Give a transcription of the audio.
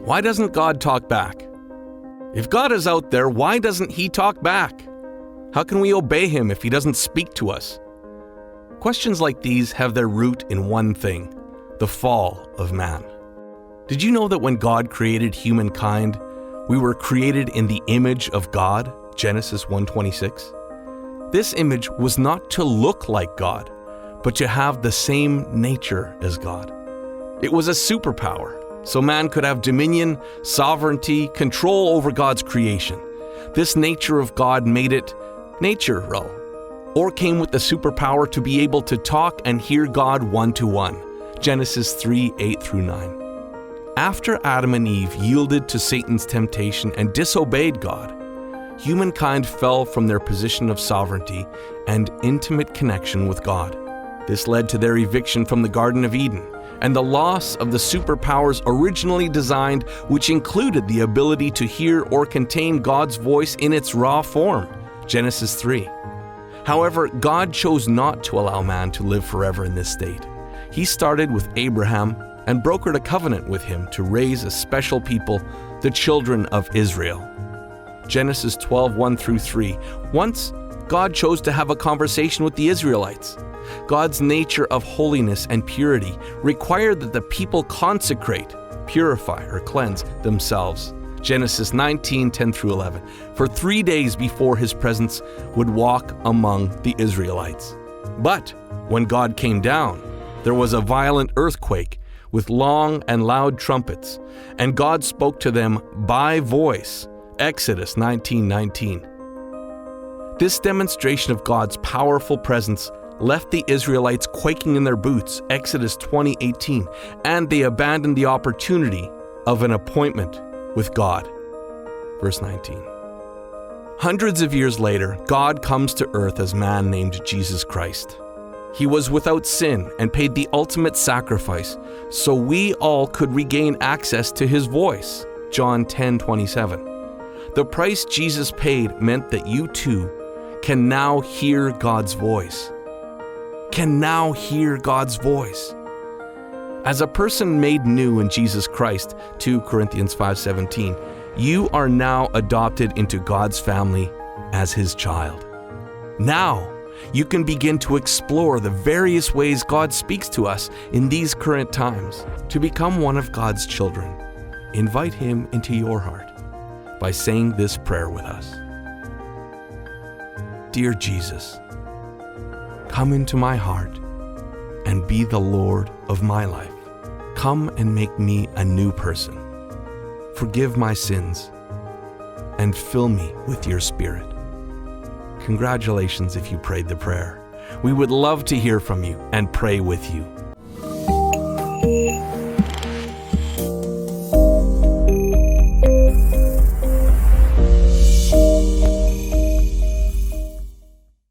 Why doesn't God talk back? If God is out there, why doesn't He talk back? How can we obey Him if He doesn't speak to us? Questions like these have their root in one thing: the fall of man. Did you know that when God created humankind, we were created in the image of God? Genesis 1:26. This image was not to look like God, but to have the same nature as God. It was a superpower, so man could have dominion, sovereignty, control over God's creation. This nature of God made it natural, or came with the superpower to be able to talk and hear God one-to-one. Genesis 3:8-9. After Adam and Eve yielded to Satan's temptation and disobeyed God, humankind fell from their position of sovereignty and intimate connection with God. This led to their eviction from the Garden of Eden and the loss of the superpowers originally designed, which included the ability to hear or contain God's voice in its raw form. Genesis 3. However, God chose not to allow man to live forever in this state. He started with Abraham and brokered a covenant with him to raise a special people, the children of Israel. Genesis 12:1-3. Once, God chose to have a conversation with the Israelites. God's nature of holiness and purity required that the people consecrate, purify, or cleanse themselves. Genesis 19:10-11, for 3 days before His presence would walk among the Israelites. But when God came down, there was a violent earthquake with long and loud trumpets, and God spoke to them by voice. Exodus 19:19. This demonstration of God's powerful presence left the Israelites quaking in their boots, Exodus 20:18, and they abandoned the opportunity of an appointment with God. Verse 19. Hundreds of years later, God comes to earth as man named Jesus Christ. He was without sin and paid the ultimate sacrifice so we all could regain access to His voice. John 10:27. The price Jesus paid meant that you too can now hear God's voice. Can now hear God's voice. As a person made new in Jesus Christ, 2 Corinthians 5:17, you are now adopted into God's family as His child. Now, you can begin to explore the various ways God speaks to us in these current times. To become one of God's children, invite Him into your heart by saying this prayer with us. Dear Jesus, come into my heart and be the Lord of my life. Come and make me a new person. Forgive my sins and fill me with your Spirit. Congratulations if you prayed the prayer. We would love to hear from you and pray with you.